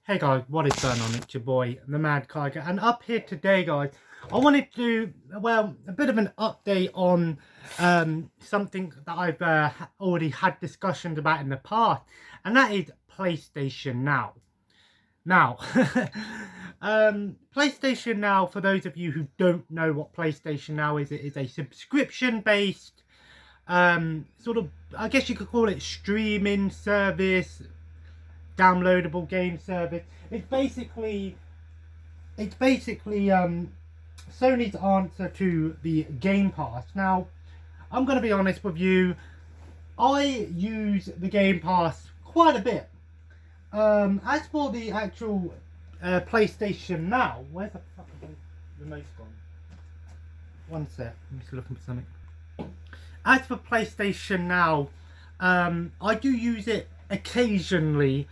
Hey guys, what is going on? It's your boy, the Mad Tiger, and up here today, guys, I wanted to do, well, a bit of an update on something that I've already had discussions about in the past, and that is PlayStation Now. Now, PlayStation Now, for those of you who don't know what PlayStation Now is, it is a subscription-based, sort of, I guess you could call it streaming service, downloadable game service. It's basically Sony's answer to the Game Pass. Now, I'm going to be honest with you, I use the Game Pass quite a bit. As for the actual PlayStation Now, where's the fucking remote gone? One sec, I'm just looking for something. As for PlayStation Now, I do use it occasionally,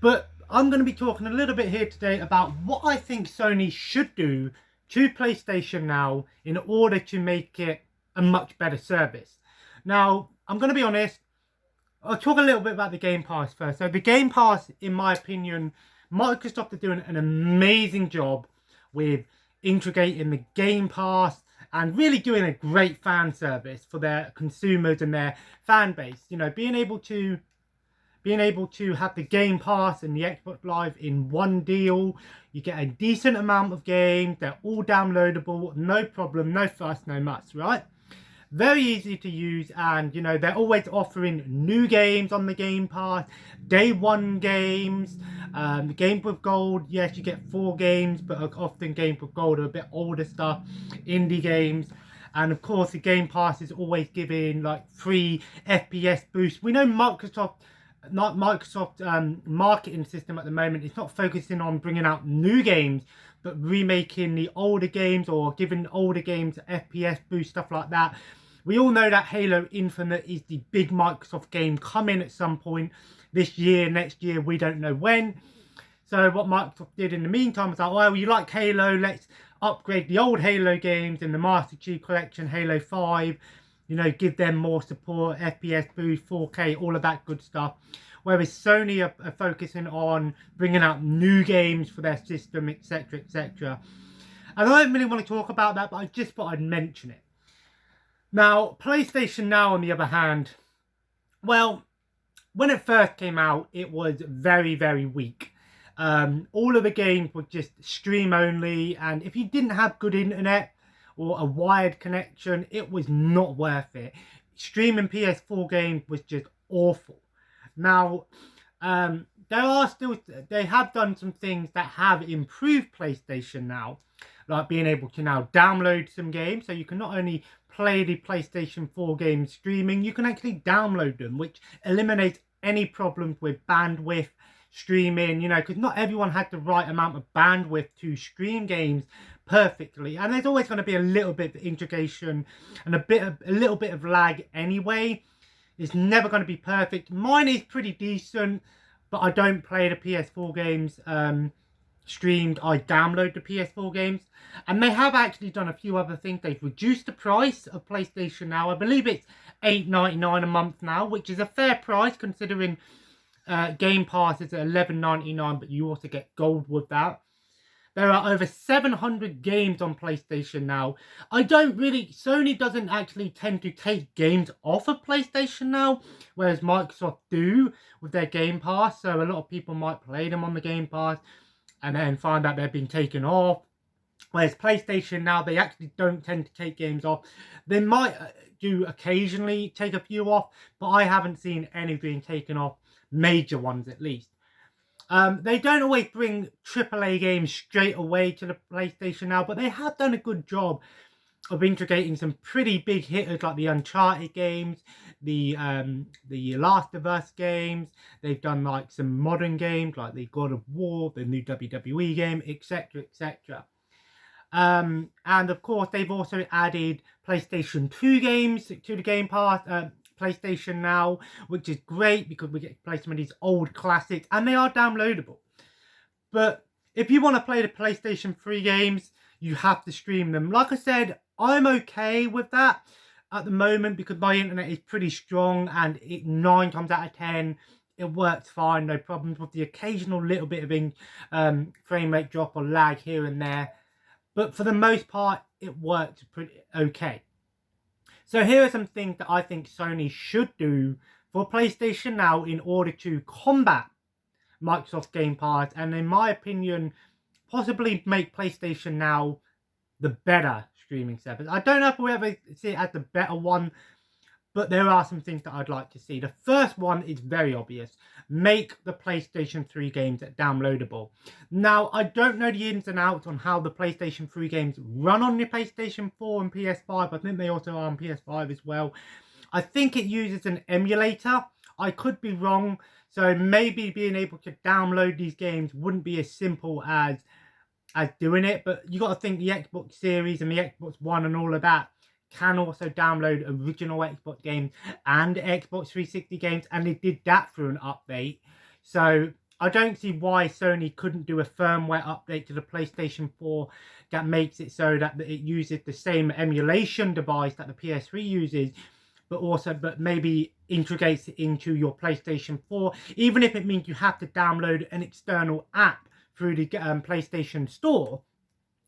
but I'm going to be talking a little bit here today about what I think Sony should do to PlayStation Now in order to make it a much better service. Now, I'm going to be honest, I'll talk a little bit about the Game Pass first. So the Game Pass, in my opinion, Microsoft are doing an amazing job with integrating the Game Pass and really doing a great fan service for their consumers and their fan base. You know, being able to have the Game Pass and the Xbox Live in one deal. You get a decent amount of games. They're all downloadable. No problem. No fuss. No muss. Right? Very easy to use. And, you know, they're always offering new games on the Game Pass. Day one games. Games with Gold. Yes, you get 4 games. But often Games with Gold are a bit older stuff. Indie games. And of course, the Game Pass is always giving like free FPS boosts. We know Microsoft marketing system at the moment, it's not focusing on bringing out new games, but remaking the older games or giving older games FPS boost, stuff like that. We all know that Halo Infinite is the big Microsoft game coming at some point this year, next year, we don't know when. So what Microsoft did in the meantime was like, well, you like Halo, let's upgrade the old Halo games in the Master Chief Collection, Halo 5. You know, give them more support, FPS boost, 4K, all of that good stuff. Whereas Sony are focusing on bringing out new games for their system, etc., etc. And I don't really want to talk about that, but I just thought I'd mention it. Now, PlayStation Now, on the other hand, well, when it first came out, it was very, very weak. All of the games were just stream only, and if you didn't have good internet or a wired connection, it was not worth it. Streaming PS4 games was just awful. Now, they have done some things that have improved PlayStation Now, like being able to now download some games, so you can not only play the PlayStation 4 games streaming, you can actually download them, which eliminates any problems with bandwidth streaming, you know, because not everyone had the right amount of bandwidth to stream games perfectly, and there's always going to be a little bit of integration and a little bit of lag anyway. It's never going to be perfect. Mine is pretty decent, but I don't play the PS4 games streamed. I download the PS4 games, and they have actually done a few other things. They've reduced the price of PlayStation Now. I believe it's $8.99 a month now, which is a fair price considering Game Pass is at $11.99, but you also get gold with that. There are over 700 games on PlayStation Now. Sony doesn't actually tend to take games off of PlayStation Now, whereas Microsoft do with their Game Pass. So a lot of people might play them on the Game Pass and then find out they've been taken off. Whereas PlayStation Now, they actually don't tend to take games off. They might do occasionally take a few off, but I haven't seen any being taken off, major ones at least. They don't always bring AAA games straight away to the PlayStation Now, but they have done a good job of integrating some pretty big hitters like the Uncharted games, the Last of Us games. They've done like some modern games like the God of War, the new WWE game, etc., etc. And of course, they've also added PlayStation 2 games to the Game Pass. PlayStation Now, which is great because we get to play some of these old classics and they are downloadable. But if you want to play the PlayStation 3 games, you have to stream them. Like I said, I'm okay with that at the moment because my internet is pretty strong, and 9 times out of 10 it works fine, no problems, with the occasional little bit of frame rate drop or lag here and there. But for the most part, it works pretty okay. So here are some things that I think Sony should do for PlayStation Now in order to combat Microsoft Game Pass, and in my opinion, possibly make PlayStation Now the better streaming service. I don't know if we'll ever see it as the better one, but there are some things that I'd like to see. The first one is very obvious. Make the PlayStation 3 games downloadable. Now, I don't know the ins and outs on how the PlayStation 3 games run on the PlayStation 4 and PS5. I think they also are on PS5 as well. I think it uses an emulator. I could be wrong. So maybe being able to download these games wouldn't be as simple as doing it. But you got to think the Xbox Series and the Xbox One and all of that can also download original Xbox games and Xbox 360 games, and they did that through an update. So I don't see why Sony couldn't do a firmware update to the PlayStation 4 that makes it so that it uses the same emulation device that the PS3 uses, but maybe integrates it into your PlayStation 4, even if it means you have to download an external app through the PlayStation Store,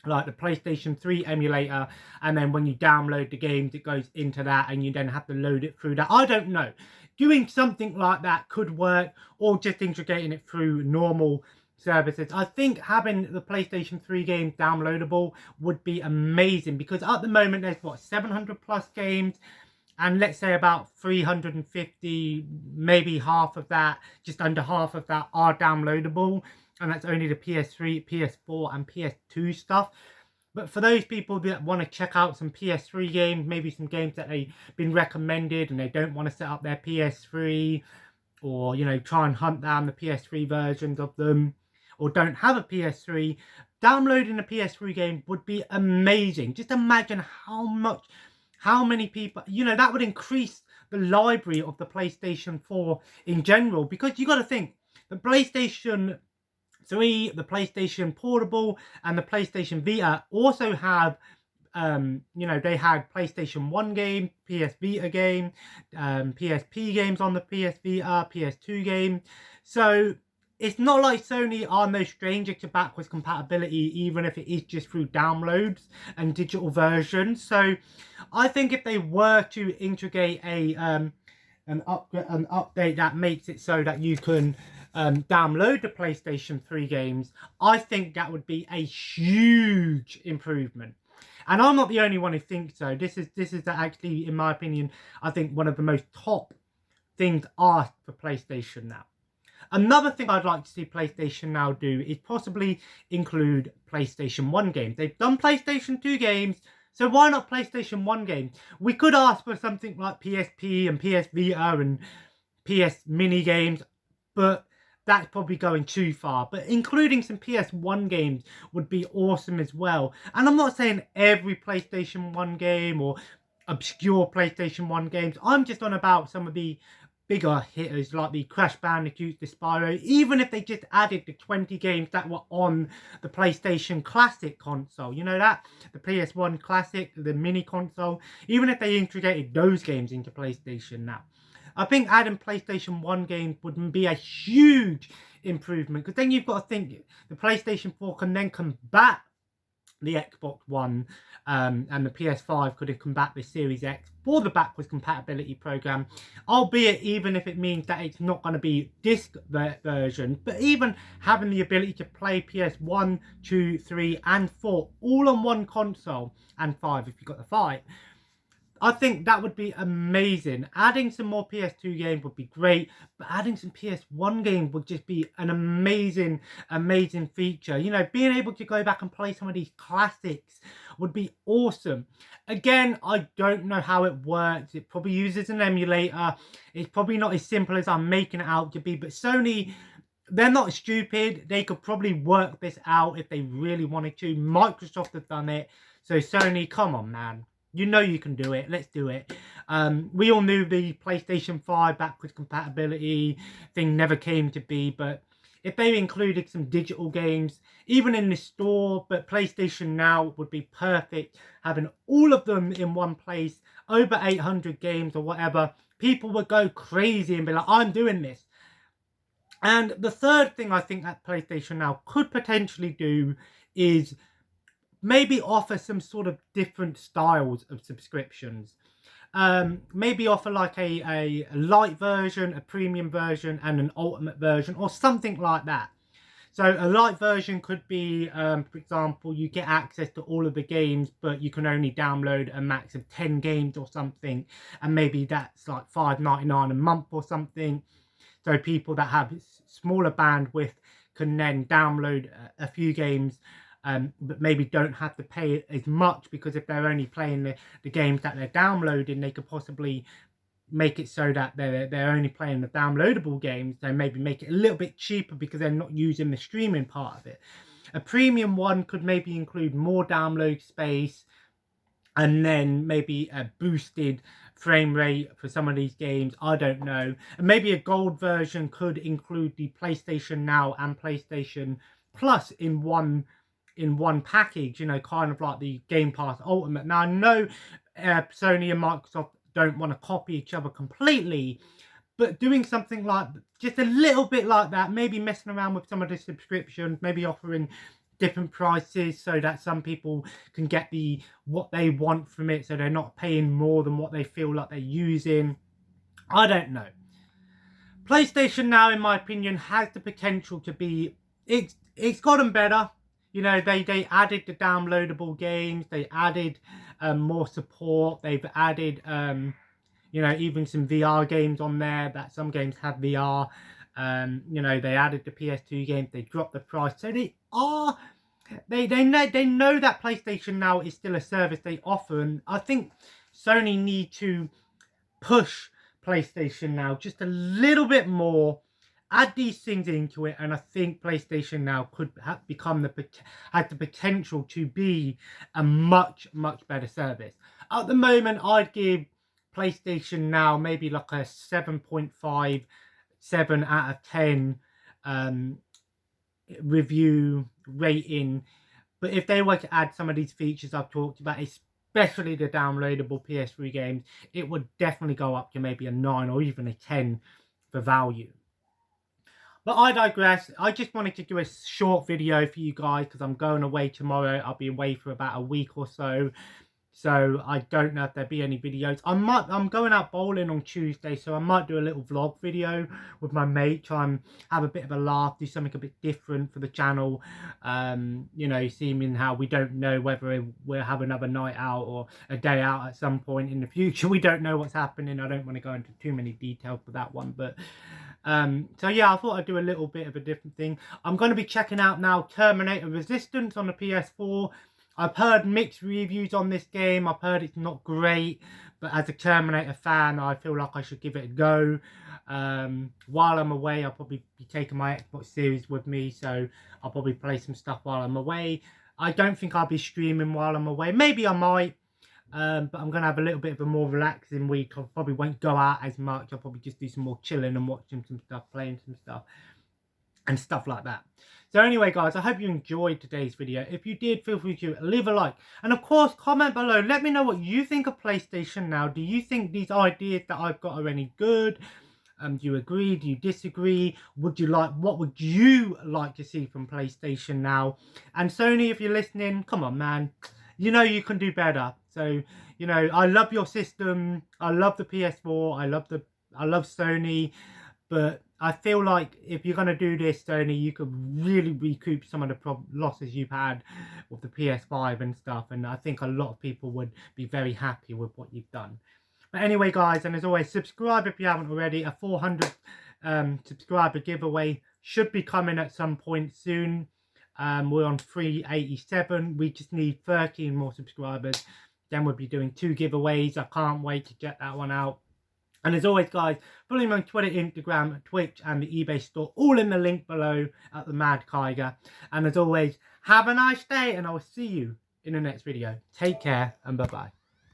like the PlayStation 3 emulator, and then when you download the games, it goes into that, and you then have to load it through that. I don't know. Doing something like that could work, or just integrating it through normal services. I think having the PlayStation 3 games downloadable would be amazing, because at the moment there's, what, 700 plus games, and let's say about 350, maybe half of that, just under half of that, are downloadable. And that's only the PS3, PS4, and PS2 stuff. But for those people that want to check out some PS3 games, maybe some games that they've been recommended and they don't want to set up their PS3, or, you know, try and hunt down the PS3 versions of them, or don't have a PS3, downloading a PS3 game would be amazing. Just imagine how many people, you know, that would increase the library of the PlayStation 4 in general. Because you got to think, the PlayStation 3, the PlayStation Portable, and the PlayStation Vita also have, you know, they had PlayStation 1 game, PS Vita game, PSP games on the PS Vita, PS2 game. So it's not like Sony are no stranger to backwards compatibility, even if it is just through downloads and digital versions. So I think if they were to integrate an update that makes it so that you can download the PlayStation 3 games, I think that would be a huge improvement. And I'm not the only one who thinks so. This is actually, in my opinion, I think one of the most top things asked for PlayStation Now. Another thing I'd like to see PlayStation Now do is possibly include PlayStation 1 games. They've done PlayStation 2 games, so why not PlayStation 1 games? We could ask for something like PSP and PS Vita and PS Mini games, but that's probably going too far. But including some PS1 games would be awesome as well. And I'm not saying every PlayStation 1 game or obscure PlayStation 1 games. I'm just on about some of the bigger hitters like the Crash Bandicoot, the Spyro. Even if they just added the 20 games that were on the PlayStation Classic console. You know that? The PS1 Classic, the mini console. Even if they integrated those games into PlayStation Now, I think adding PlayStation 1 games would be a huge improvement. Because then you've got to think the PlayStation 4 can then combat the Xbox One, and the PS5 could combat the Series X for the backwards compatibility program, albeit even if it means that it's not going to be disc version, but even having the ability to play PS1, 2, 3 and 4 all on one console, and 5 if you've got the 5. I think that would be amazing. Adding some more PS2 games would be great, but adding some PS1 games would just be an amazing, amazing feature. You know, being able to go back and play some of these classics would be awesome. Again, I don't know how it works. It probably uses an emulator. It's probably not as simple as I'm making it out to be, but Sony, they're not stupid. They could probably work this out if they really wanted to. Microsoft have done it. So Sony, come on, man. You know you can do it. Let's do it. We all knew the PlayStation 5 backwards compatibility thing never came to be, but if they included some digital games, even in the store, but PlayStation Now would be perfect. Having all of them in one place, over 800 games or whatever, people would go crazy and be like, I'm doing this. And the third thing I think that PlayStation Now could potentially do is maybe offer some sort of different styles of subscriptions. Maybe offer like a light version, a premium version, and an ultimate version, or something like that. So a light version could be, for example, you get access to all of the games, but you can only download a max of 10 games or something, and maybe that's like $5.99 a month or something. So people that have smaller bandwidth can then download a few games, but maybe don't have to pay as much, because if they're only playing the games that they're downloading, they could possibly make it so that they're only playing the downloadable games. So maybe make it a little bit cheaper because they're not using the streaming part of it. A premium one could maybe include more download space, and then maybe a boosted frame rate for some of these games. I don't know. And maybe a gold version could include the PlayStation Now and PlayStation Plus in one package, you know, kind of like the Gamepass Ultimate. Now I know Sony and Microsoft don't want to copy each other completely, but doing something like just a little bit like that, maybe messing around with some of the subscriptions, maybe offering different prices so that some people can get what they want from it, so they're not paying more than what they feel like they're using. I don't know. PlayStation Now, in my opinion, has the potential to be, it's gotten better. You know, they added the downloadable games, they added more support, they've added you know, even some VR games on there, that some games have VR. You know, they added the PS2 games, they dropped the price. So they know that PlayStation Now is still a service they offer, and I think Sony need to push PlayStation Now just a little bit more, add these things into it, and I think PlayStation Now could has the potential to be a much better service. At the moment, I'd give PlayStation Now maybe like a 7.5, 7 out of 10 review rating. But if they were to add some of these features I've talked about, especially the downloadable PS3 games, it would definitely go up to maybe a 9 or even a 10 for value. But I digress. I just wanted to do a short video for you guys because I'm going away tomorrow. I'll be away for about a week or so. So I don't know if there'll be any videos. I'm going out bowling on Tuesday, so I might do a little vlog video with my mate, try and have a bit of a laugh, do something a bit different for the channel. You know, seeming how we don't know whether we'll have another night out or a day out at some point in the future. We don't know what's happening. I don't want to go into too many details for that one, but so yeah, I thought I'd do a little bit of a different thing. I'm going to be checking out now Terminator Resistance on the PS4. I've heard mixed reviews on this game. I've heard it's not great, but as a Terminator fan, I feel like I should give it a go. While I'm away, I'll probably be taking my Xbox Series with me, so I'll probably play some stuff while I'm away. I don't think I'll be streaming while I'm away. Maybe I might, but I'm going to have a little bit of a more relaxing week. I probably won't go out as much. I'll probably just do some more chilling and watching some stuff, playing some stuff, and stuff like that. So anyway, guys, I hope you enjoyed today's video. If you did, feel free to leave a like. And of course, comment below. Let me know what you think of PlayStation Now. Do you think these ideas that I've got are any good? Do you agree? Do you disagree? What would you like to see from PlayStation Now? And Sony, if you're listening, come on, man. You know you can do better. So, you know, I love your system. I love the PS4. I love Sony. But I feel like if you're going to do this, Sony, you could really recoup some of the losses you've had with the PS5 and stuff. And I think a lot of people would be very happy with what you've done. But anyway, guys, and as always, subscribe if you haven't already. A 400 subscriber giveaway should be coming at some point soon. We're on 387. We just need 13 more subscribers. Then we'll be doing 2 giveaways. I can't wait to get that one out. And as always, guys, follow me on Twitter, Instagram, Twitch, and the eBay store, all in the link below at the Mad Kiger. And as always, have a nice day, and I will see you in the next video. Take care, and bye-bye.